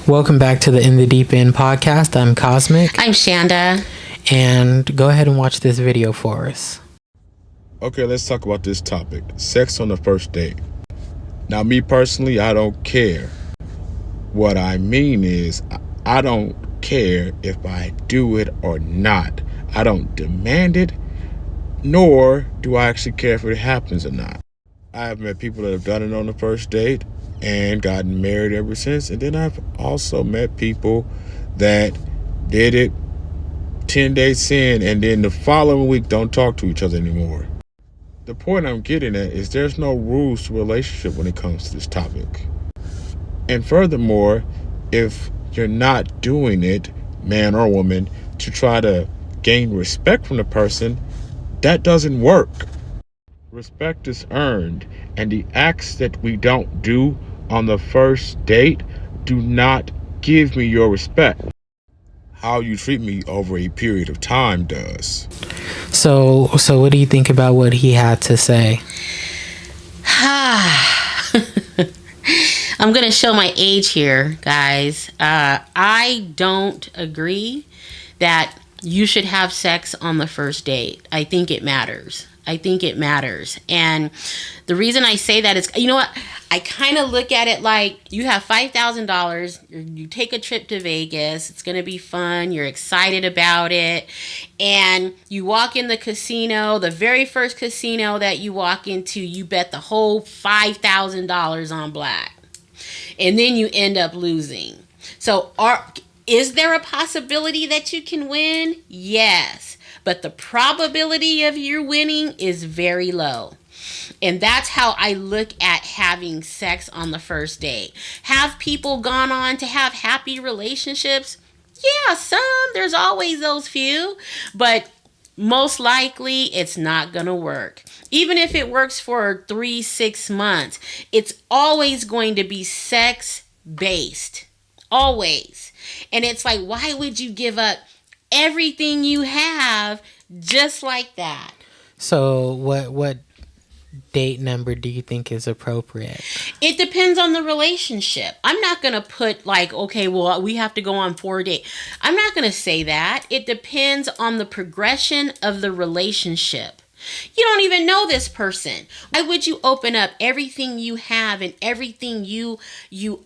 Welcome back to the In the Deep End podcast. I'm Cosmic. I'm Shanda. And go ahead and watch this video for us. Okay, let's talk about this topic. Sex on the first date. Now, me personally, I don't care. What I mean is, I don't care if I do it or not. I don't demand it, nor do I actually care if it happens or not. I have met people that have done it on the first date and gotten married ever since. And then I've also met people that did it 10 days in and then the following week don't talk to each other anymore. The point I'm getting at is there's no rules to a relationship when it comes to this topic. And furthermore, if you're not doing it, man or woman, to try to gain respect from the person, that doesn't work. Respect is earned, and the acts that we don't do on the first date do not give me your respect. How you treat me over a period of time does. So what do you think about what he had to say? I'm going to show my age here, guys. I don't agree that you should have sex on the first date. I think it matters. And the reason I say that is, you know what? I kind of look at it like you have $5,000. You take a trip to Vegas. It's going to be fun. You're excited about it. And you walk in the casino. The very first casino that you walk into, you bet the whole $5,000 on black. And then you end up losing. So is there a possibility that you can win? Yes. But the probability of you winning is very low. And that's how I look at having sex on the first date. Have people gone on to have happy relationships? Yeah, some. There's always those few. But most likely, it's not going to work. Even if it works for 3-6 months, it's always going to be sex-based. Always. And it's like, why would you give up everything you have just like that? So what date number do you think is appropriate? It depends on the relationship. I'm not going to put like, okay, well, we have to go on 4 dates. I'm not going to say that. It depends on the progression of the relationship. You don't even know this person. Why would you open up everything you have and everything you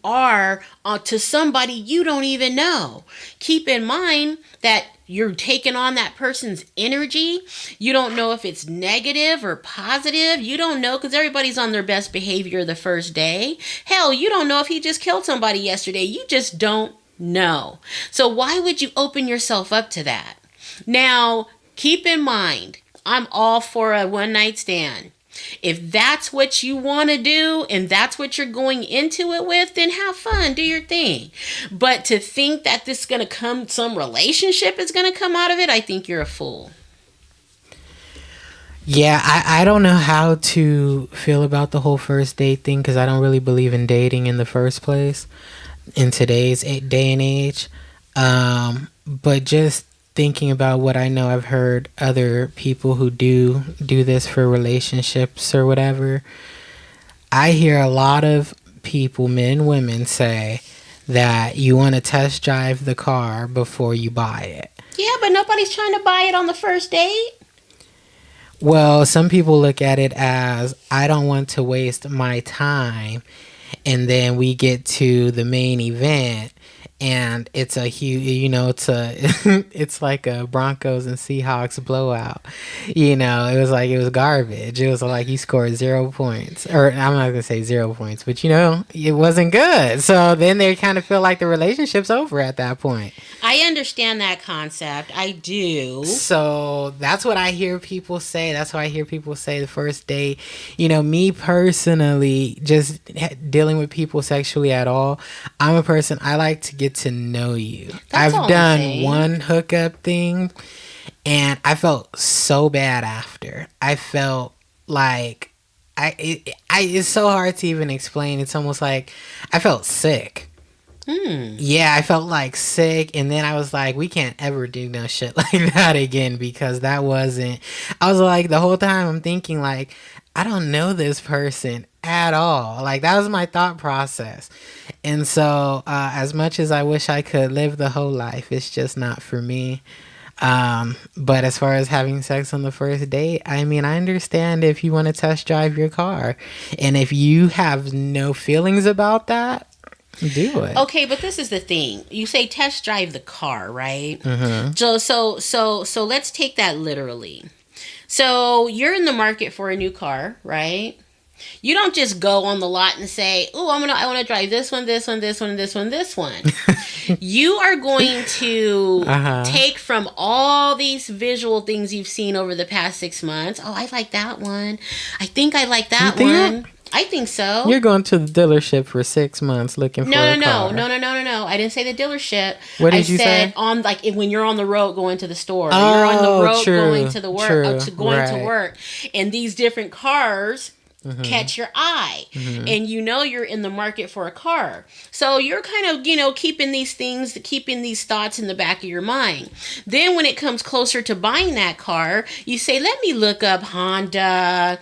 are to somebody you don't even know? Keep in mind that you're taking on that person's energy. You don't know if it's negative or positive. You don't know because everybody's on their best behavior the first day. Hell, you don't know if he just killed somebody yesterday. You just don't know. So why would you open yourself up to that? Now, keep in mind, I'm all for a one-night stand. If that's what you want to do and that's what you're going into it with, then have fun, do your thing. But to think that this is going to come, some relationship is going to come out of it, I think you're a fool. Yeah, I don't know how to feel about the whole first date thing because I don't really believe in dating in the first place in today's day and age. But just thinking about what I know, I've heard other people who do this for relationships or whatever. I hear a lot of people, men and women, say that you want to test drive the car before you buy it. Yeah, but nobody's trying to buy it on the first date. Well, some people look at it as, I don't want to waste my time, and then we get to the main event and it's a huge, it's like a Broncos and Seahawks blowout. It was garbage. It was like you scored 0 points. Or I'm not going to say 0 points, but it wasn't good. So then they kind of feel like the relationship's over at that point. I understand that concept. I do. So that's what I hear people say. That's why I hear people say the first date. Me personally, just dealing with people sexually at all, I'm a person, I like to get to know you. I've done one hookup thing and I felt so bad after. I felt like it's so hard to even explain. It's almost like I felt sick. Yeah, I felt like sick, and then I was like, we can't ever do no shit like that again because that wasn't. I was like, the whole time I'm thinking like, I don't know this person at all. Like, that was my thought process. And so, as much as I wish I could live the whole life, it's just not for me. But as far as having sex on the first date, I mean, I understand if you want to test drive your car. And if you have no feelings about that, do it. Okay, but this is the thing. You say test drive the car, right? So let's take that literally. So you're in the market for a new car, right? You don't just go on the lot and say, "Oh, I want to drive this one, this one, this one, this one, this one." You are going to take from all these visual things you've seen over the past 6 months. Oh, I like that one. I think I like that one. I think so. You're going to the dealership for 6 months looking for a car. No. I didn't say the dealership. What did you say? On like when you're on the road going to the store. Or you're on the road going to the work, to work, and these different cars catch your eye, and you're in the market for a car. So you're kind of keeping these thoughts in the back of your mind. Then when it comes closer to buying that car, you say, let me look up Honda,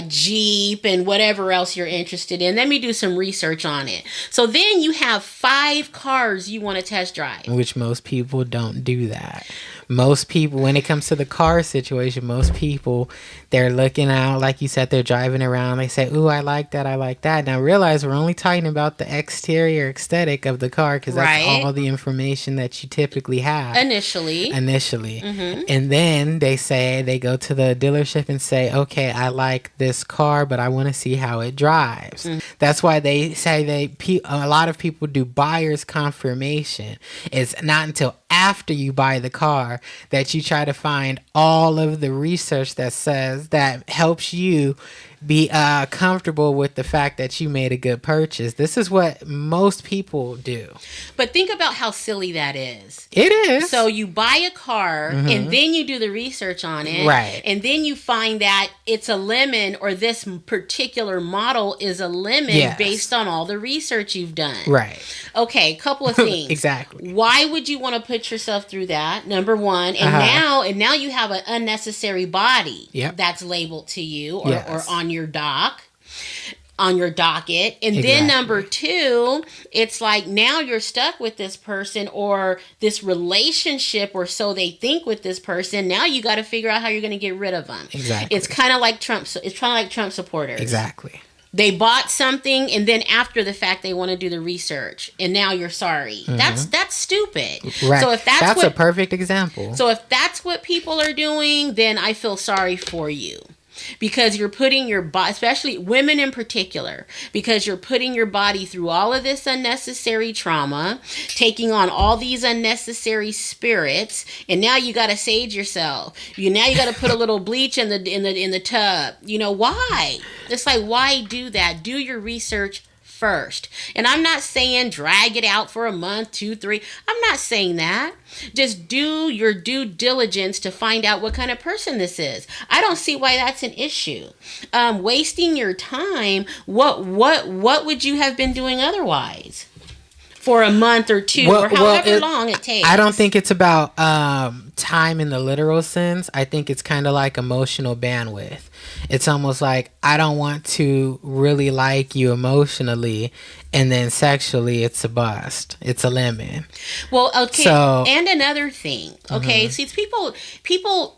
Jeep, and whatever else you're interested in. Let me do some research on it. So then you have 5 cars you want to test drive. Which most people don't do that. Most people, when it comes to the car situation, most people, they're looking out, like you said, they're driving around. They say, ooh, I like that, I like that. Now realize we're only talking about the exterior aesthetic of the car, because that's all the information that you typically have. Initially. And then they go to the dealership and say, okay, I like this car, but I want to see how it drives. That's why they say a lot of people do buyer's confirmation. It's not until after you buy the car that you try to find all of the research that helps you be comfortable with the fact that you made a good purchase. This is what most people do. But think about how silly that is. It is. So you buy a car and then you do the research on it. Right. And then you find that it's a lemon, or this particular model is a lemon based on all the research you've done. Right. Okay, couple of things. Exactly. Why would you want to put yourself through that? Number one. And now you have an unnecessary body that's labeled to you or on your docket. And then number 2, it's like now you're stuck with this person or this relationship, or so they think, with this person. Now you got to figure out how you're going to get rid of them. Exactly. It's kind of like Trump. It's kind of like Trump supporters. Exactly. They bought something, and then after the fact, they want to do the research, and now you're sorry. That's stupid. Right. So if that's a perfect example. So if that's what people are doing, then I feel sorry for you. Because you're putting your body, especially women in particular, because you're putting your body through all of this unnecessary trauma, taking on all these unnecessary spirits, and now you got to sage yourself. Now you got to put a little bleach in the tub. Why? It's like, why do that? Do your research first. And I'm not saying drag it out for a month, 2, 3. I'm not saying that. Just do your due diligence to find out what kind of person this is. I don't see why that's an issue. Wasting your time. What would you have been doing otherwise? For a month or 2, or however long it takes. I don't think it's about time in the literal sense. I think it's kind of like emotional bandwidth. It's almost like, I don't want to really like you emotionally, and then sexually it's a bust. It's a lemon. Well, okay. So, and another thing, okay, see, it's people,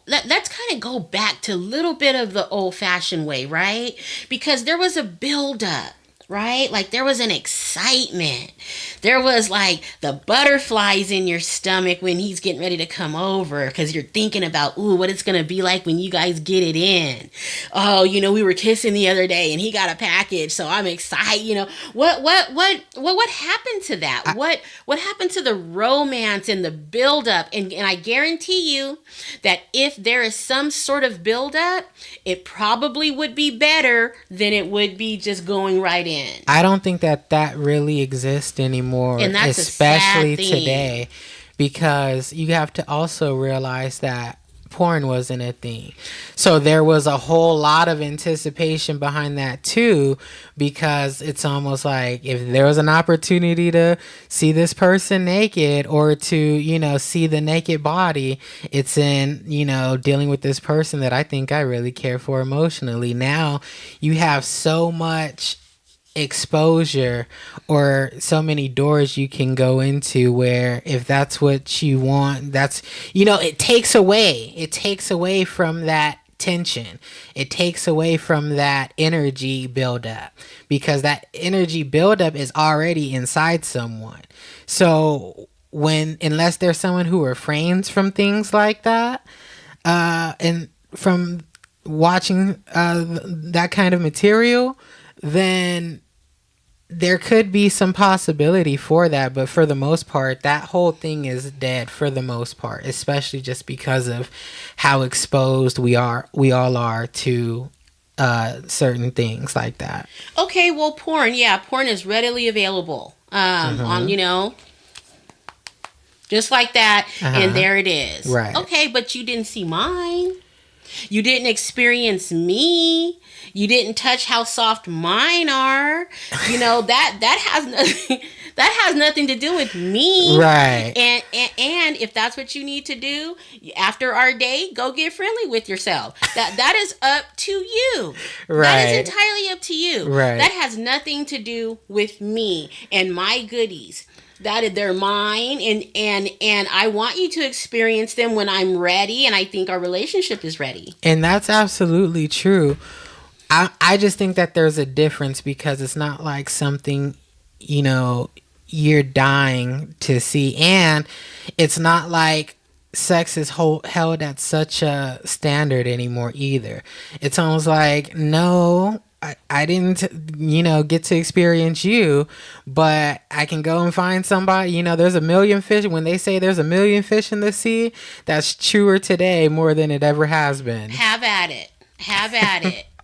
let's kind of go back to a little bit of the old-fashioned way, right? Because there was a buildup. Right? Like there was an excitement. There was like the butterflies in your stomach when he's getting ready to come over, because you're thinking about, what it's going to be like when you guys get it in. Oh, we were kissing the other day and he got a package, so I'm excited. What happened to that? What happened to the romance and the buildup? And I guarantee you that if there is some sort of buildup, it probably would be better than it would be just going right in. I don't think that really exists anymore, and that's especially today, because you have to also realize that porn wasn't a thing. So there was a whole lot of anticipation behind that too, because it's almost like if there was an opportunity to see this person naked or to, see the naked body, it's in, dealing with this person that I think I really care for emotionally. Now you have so much exposure or so many doors you can go into where if that's what you want, that's it takes away from that tension. It takes away from that energy buildup, because that energy buildup is already inside someone. So unless there's someone who refrains from things like that, and from watching that kind of material, then there could be some possibility for that. But for the most part, that whole thing is dead for the most part, especially just because of how exposed we all are to certain things like that. Okay, well, porn is readily available on, just like that, and there it is. Right. Okay, but you didn't see mine. You didn't experience me. You didn't touch how soft mine are. That has nothing. That has nothing to do with me. Right. And if that's what you need to do after our date, go get friendly with yourself. That is up to you. Right. That is entirely up to you. Right. That has nothing to do with me and my goodies. That they're mine, and I want you to experience them when I'm ready, and I think our relationship is ready. And that's absolutely true. I just think that there's a difference, because it's not like something, you're dying to see. And it's not like sex is held at such a standard anymore either. It's almost like, no, I didn't, get to experience you, but I can go and find somebody. There's a million fish. When they say there's a million fish in the sea, that's truer today more than it ever has been. Have at it.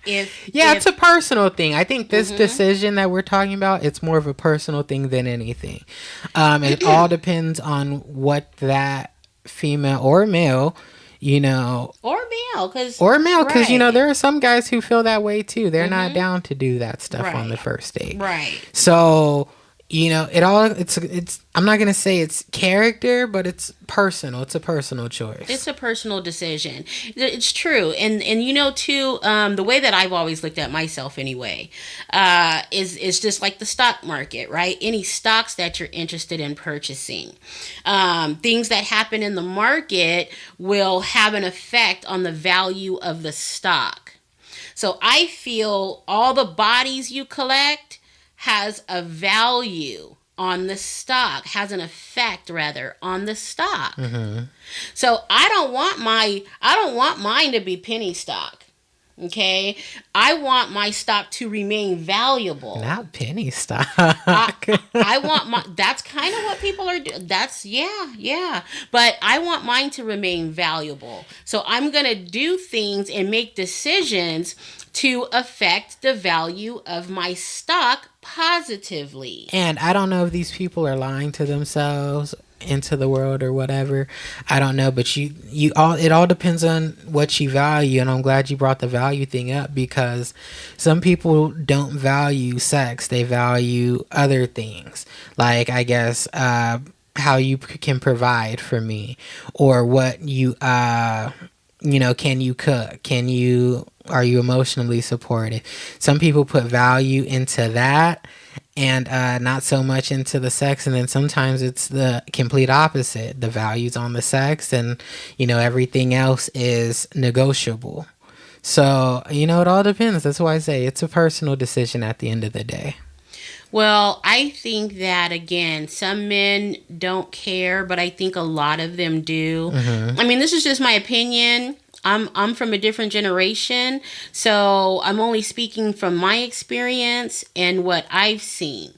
It's a personal thing. I think this decision that we're talking about, it's more of a personal thing than anything. It all depends on what that female or male, or male, because there are some guys who feel that way too. They're not down to do that stuff on the first date. Right. So, it's I'm not going to say it's character, but it's personal. It's a personal choice. It's a personal decision. It's true. And too, the way that I've always looked at myself anyway, is just like the stock market, right? Any stocks that you're interested in purchasing, things that happen in the market will have an effect on the value of the stock. So I feel all the bodies you collect has a value on the stock, has an effect rather on the stock. Mm-hmm. So I don't want mine to be penny stock. Okay, I want my stock to remain valuable. Not penny stock. I want that's kind of what people are doing. That's yeah. But I want mine to remain valuable. So I'm gonna do things and make decisions to affect the value of my stock positively. And I don't know if these people are lying to themselves into the world or whatever. I don't know, but it all depends on what you value. And I'm glad you brought the value thing up, because some people don't value sex. They value other things, like, I guess, how you can provide for me, or what you can you cook, are you emotionally supported. Some people put value into that and not so much into the sex. And then sometimes it's the complete opposite. The value's on the sex, and everything else is negotiable. So it all depends. That's why I say it's a personal decision at the end of the day. Well, I think that, again, some men don't care, but I think a lot of them do. Mm-hmm. I mean, this is just my opinion. I'm from a different generation, so I'm only speaking from my experience and what I've seen.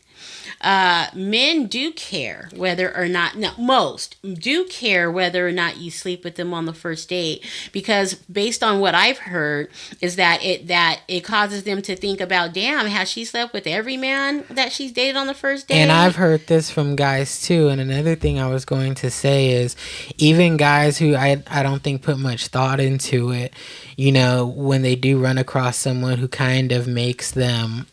Men do care whether or not, no, most do care whether or not you sleep with them on the first date, because based on what I've heard is that it causes them to think about, damn, has she slept with every man that she's dated on the first date? And I've heard this from guys too. And another thing I was going to say is, even guys who I don't think put much thought into it, you know, when they do run across someone who kind of makes them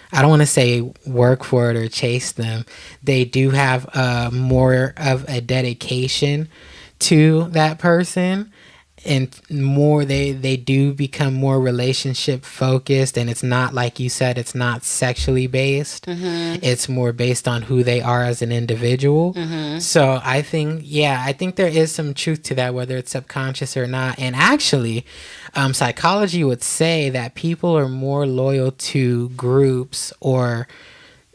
I don't want to say work for it or chase them, they do have more of a dedication to that person, and more they do become more relationship focused, and it's not, like you said, it's not sexually based. It's more based on who they are as an individual. So I think there is some truth to that, whether it's subconscious or not. And actually, psychology would say that people are more loyal to groups, or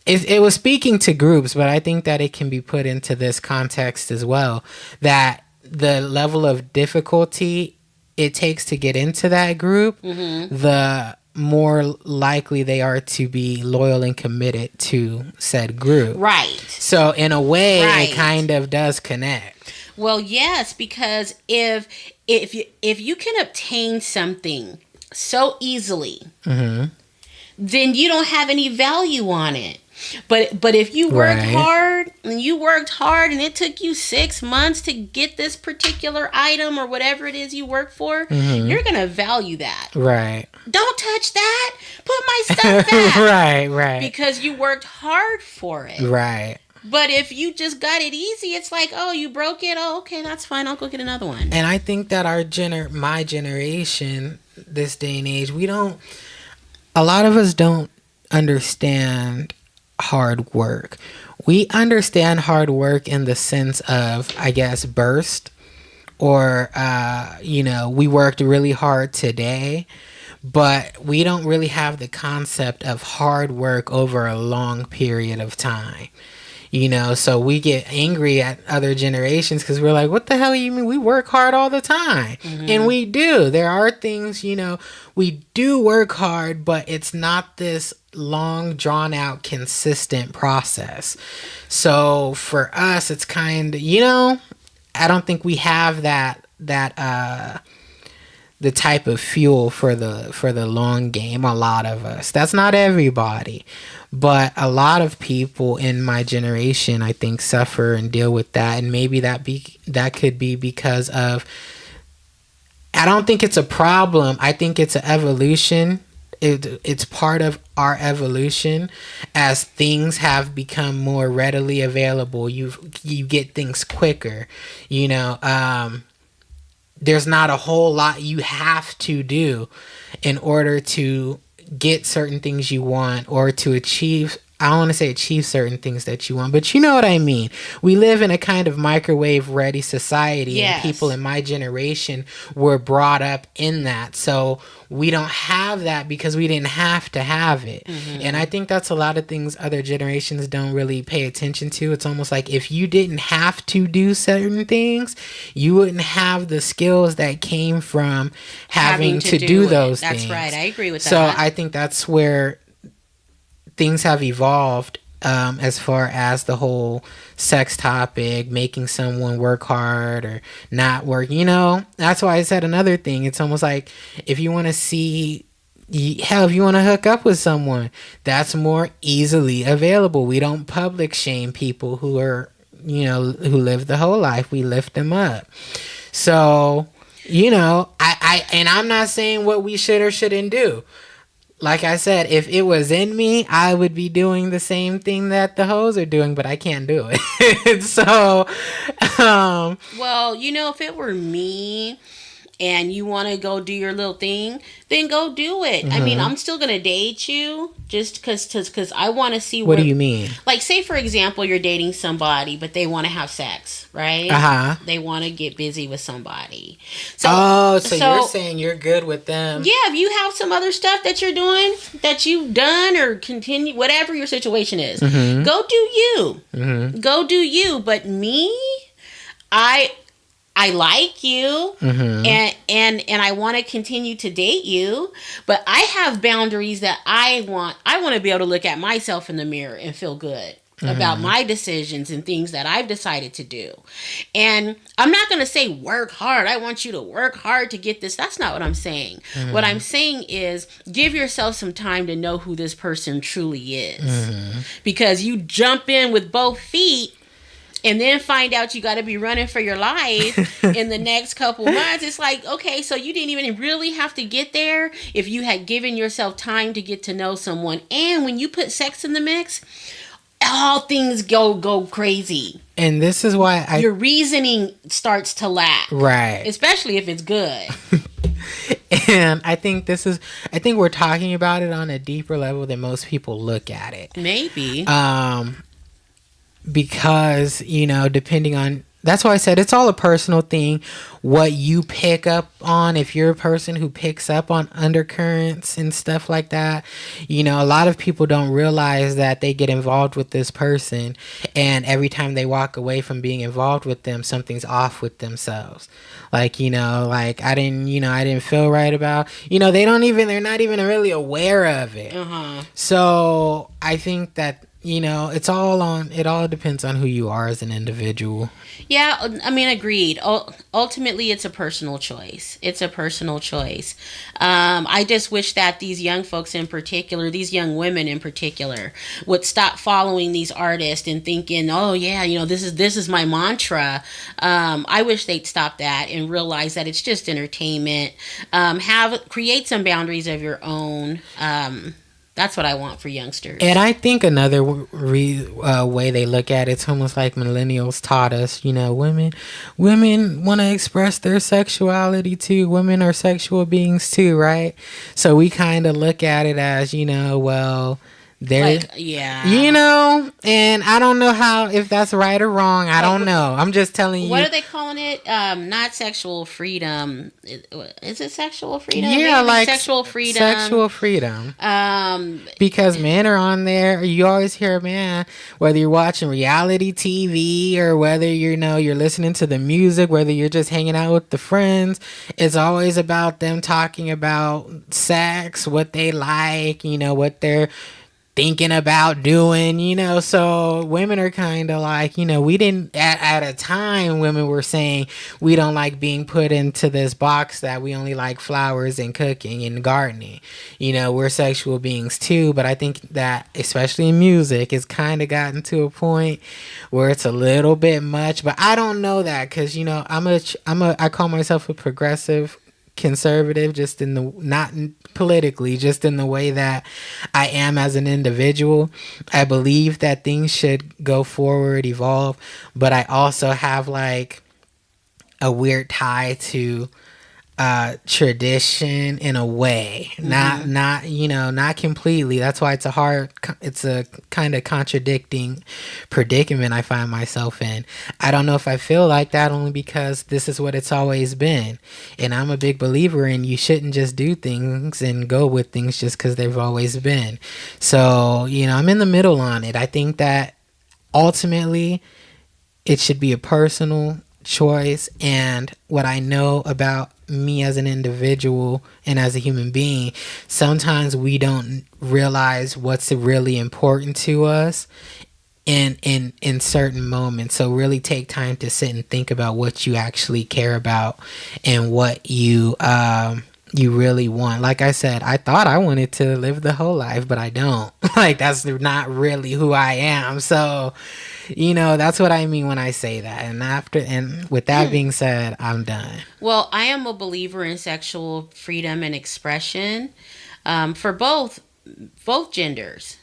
it was speaking to groups, but I think that it can be put into this context as well, that the level of difficulty it takes to get into that group, the more likely they are to be loyal and committed to said group. Right. So in a way, it kind of does connect. Well, yes, because if you can obtain something so easily, then you don't have any value on it. But if you worked hard and it took you 6 months to get this particular item or whatever it is you work for, you're gonna value that. Right. Don't touch that. Put my stuff back. Right. Because you worked hard for it. Right. But if you just got it easy, it's like, oh, you broke it. Oh, okay, that's fine. I'll go get another one. And I think that my generation, this day and age, a lot of us don't understand hard work. We understand hard work in the sense of, I guess, burst, or we worked really hard today, but we don't really have the concept of hard work over a long period of time. So we get angry at other generations because we're like, what the hell you mean? We work hard all the time. And we do. There are things, we do work hard, but it's not this long, drawn out, consistent process. So for us, it's kind of, I don't think we have that the type of fuel for the long game. A lot of us. That's not everybody. But a lot of people in my generation, I think, suffer and deal with that. And maybe that could be because of, I don't think it's a problem. I think it's an evolution. It's part of our evolution as things have become more readily available. You get things quicker. There's not a whole lot you have to do in order to get certain things you want, or to achieve, I don't want to say achieve certain things that you want, but you know what I mean. We live in a kind of microwave ready society, and people in my generation were brought up in that. So we don't have that because we didn't have to have it. And I think that's a lot of things other generations don't really pay attention to. It's almost like if you didn't have to do certain things, you wouldn't have the skills that came from having to do those things. That's right. I agree with that. So I think that's where things have evolved, as far as the whole sex topic, making someone work hard or not work. That's why I said another thing. It's almost like if you want to see, hell, if you want to hook up with someone, that's more easily available. We don't public shame people who are, who live the whole life. We lift them up. So, and I'm not saying what we should or shouldn't do. Like I said, if it was in me, I would be doing the same thing that the hoes are doing, but I can't do it. So, well, if it were me and you want to go do your little thing, then go do it. I mean, I'm still going to date you just because I want to see what do you mean? Like, say, for example, you're dating somebody, but they want to have sex, right? They want to get busy with somebody. So you're saying you're good with them. Yeah, if you have some other stuff that you're doing, that you've done or continue, whatever your situation is, go do you. Go do you. But me, I like you, Mm-hmm. and I want to continue to date you, but I have boundaries that I want to be able to look at myself in the mirror and feel good about Mm-hmm. my decisions and things that I've decided to do. And I'm not going to say work hard. I want you to work hard to get this. That's not what I'm saying. What I'm saying is give yourself some time to know who this person truly is. Because you jump in with both feet and then find out you got to be running for your life in the next couple months. It's like, okay, so you didn't even really have to get there if you had given yourself time to get to know someone. And when you put sex in the mix, all things go crazy. And this is why Your reasoning starts to lack. Right. Especially if it's good. And I think we're talking about it on a deeper level than most people look at it. Maybe. Because, depending on, that's why I said it's all a personal thing. What you pick up on, if you're a person who picks up on undercurrents and stuff like that, a lot of people don't realize that they get involved with this person, and every time they walk away from being involved with them, something's off with themselves. Like, I didn't feel right about, they're not even really aware of it. So I think that, it all depends on who you are as an individual. Yeah, I mean, agreed. Ultimately, it's a personal choice. I just wish that these young folks in particular, these young women in particular, would stop following these artists and thinking, oh yeah, this is my mantra. I wish they'd stop that and realize that it's just entertainment. Create some boundaries of your own. That's what I want for youngsters. And I think another way they look at it's almost like millennials taught us, women want to express their sexuality too. Women are sexual beings too, right? So we kind of look at it as, well, they're, and I don't know if that's right or wrong. I don't know. I'm just telling you. What are they calling it? Not sexual freedom. Is it sexual freedom? Yeah, like sexual freedom. Sexual freedom. Because men are on there. You always hear a man, whether you're watching reality TV or whether you're listening to the music, whether you're just hanging out with the friends, it's always about them talking about sex, what they like, what they're thinking about doing, so women are kind of like, we didn't, at a time, women were saying we don't like being put into this box that we only like flowers and cooking and gardening. We're sexual beings too, but I think that, especially in music, it's kind of gotten to a point where it's a little bit much, but I don't know that because, I call myself a progressive conservative, just in the, not politically, just in the way that I am as an individual. I believe that things should go forward, evolve, but I also have like a weird tie to tradition in a way, not completely. That's why it's a kind of contradicting predicament I find myself in. I don't know if I feel like that, only because this is what it's always been, and I'm a big believer in you shouldn't just do things and go with things just because they've always been. So I'm in the middle on it. I think that ultimately it should be a personal choice, and what I know about me as an individual and as a human being, sometimes we don't realize what's really important to us in certain moments. So really take time to sit and think about what you actually care about and what you really want. Like I said, I thought I wanted to live the whole life, but I don't. Like, that's not really who I am. So that's what I mean when I say that. And with that being said, I'm done. Well, I am a believer in sexual freedom and expression for both genders.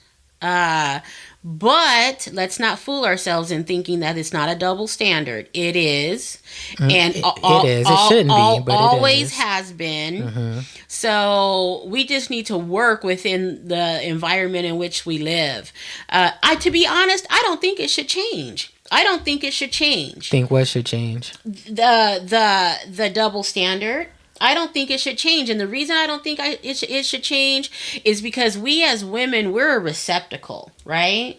But let's not fool ourselves in thinking that it's not a double standard. It is. And it is. It shouldn't be, but always it is. has been. So we just need to work within the environment in which we live. To be honest, I don't think it should change. Think what should change? The double standard. I don't think it should change. And the reason I don't think it should change is because we as women, we're a receptacle, right?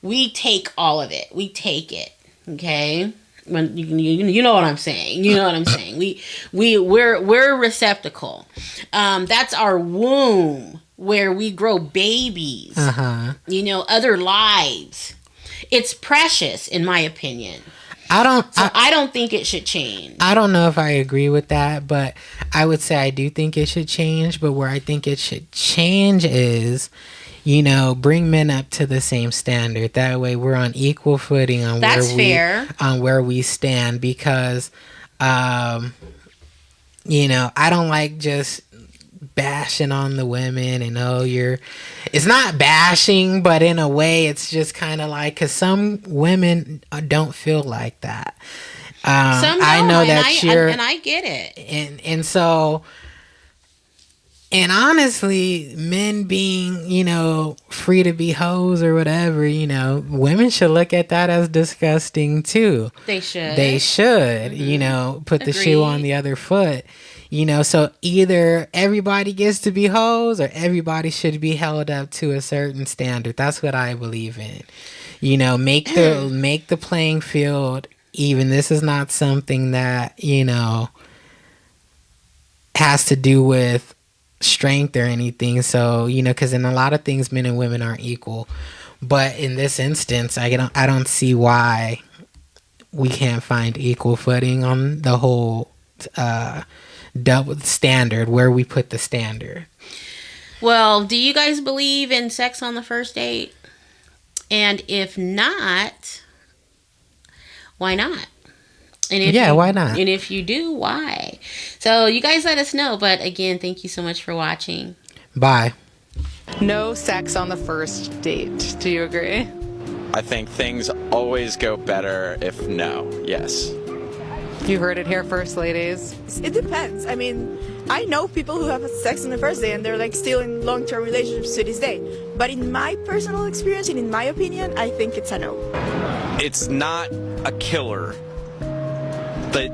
We take all of it. We take it. Okay? When you know what I'm saying. You know what I'm saying. We're a receptacle. That's our womb where we grow babies. Other lives. It's precious, in my opinion. I don't think it should change. I don't know if I agree with that, but I would say I do think it should change. But where I think it should change is, bring men up to the same standard. That way we're on equal footing on where we stand, because I don't like just bashing on the women and it's not bashing, but in a way it's just kind of like, because some women don't feel like that. Some I know and that I get it. And so, and honestly, men being, free to be hoes or whatever, women should look at that as disgusting too. They should. Put the shoe on the other foot. So either everybody gets to be hoes or everybody should be held up to a certain standard. That's what I believe in. Make the playing field even. This is not something that, has to do with strength or anything. So, because in a lot of things, men and women aren't equal. But in this instance, I don't see why we can't find equal footing on the whole double standard, where we put the standard. Well, do you guys believe in sex on the first date? And if not, why not? Why not? And if you do, why? So you guys let us know. But again, thank you so much for watching. Bye. No sex on the first date. Do you agree? I think things always go better if no. Yes. You heard it here first, ladies. It depends. I mean, I know people who have sex on the first day and they're like still in long-term relationships to this day. But in my personal experience and in my opinion, I think it's a no. It's not a killer, but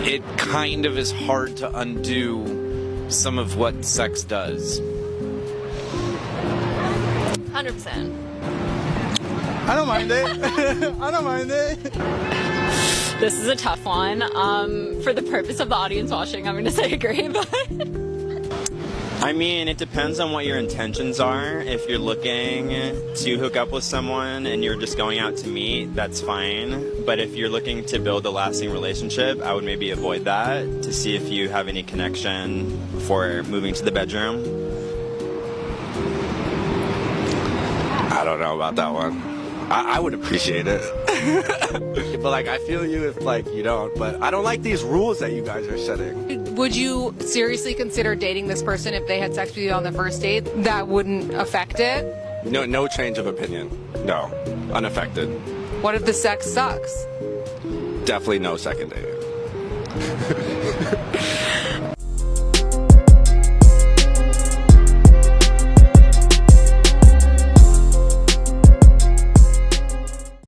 it kind of is hard to undo some of what sex does. 100%. I don't mind it. I don't mind it. This is a tough one. For the purpose of the audience watching, I'm going to say agree, but... I mean, it depends on what your intentions are. If you're looking to hook up with someone and you're just going out to meet, that's fine. But if you're looking to build a lasting relationship, I would maybe avoid that to see if you have any connection before moving to the bedroom. I don't know about that one. I would appreciate it. But like, I feel you if like you don't. But I don't like these rules that you guys are setting. Would you seriously consider dating this person if they had sex with you on the first date? That wouldn't affect it? No change of opinion. No, unaffected. What if the sex sucks? Definitely no second date.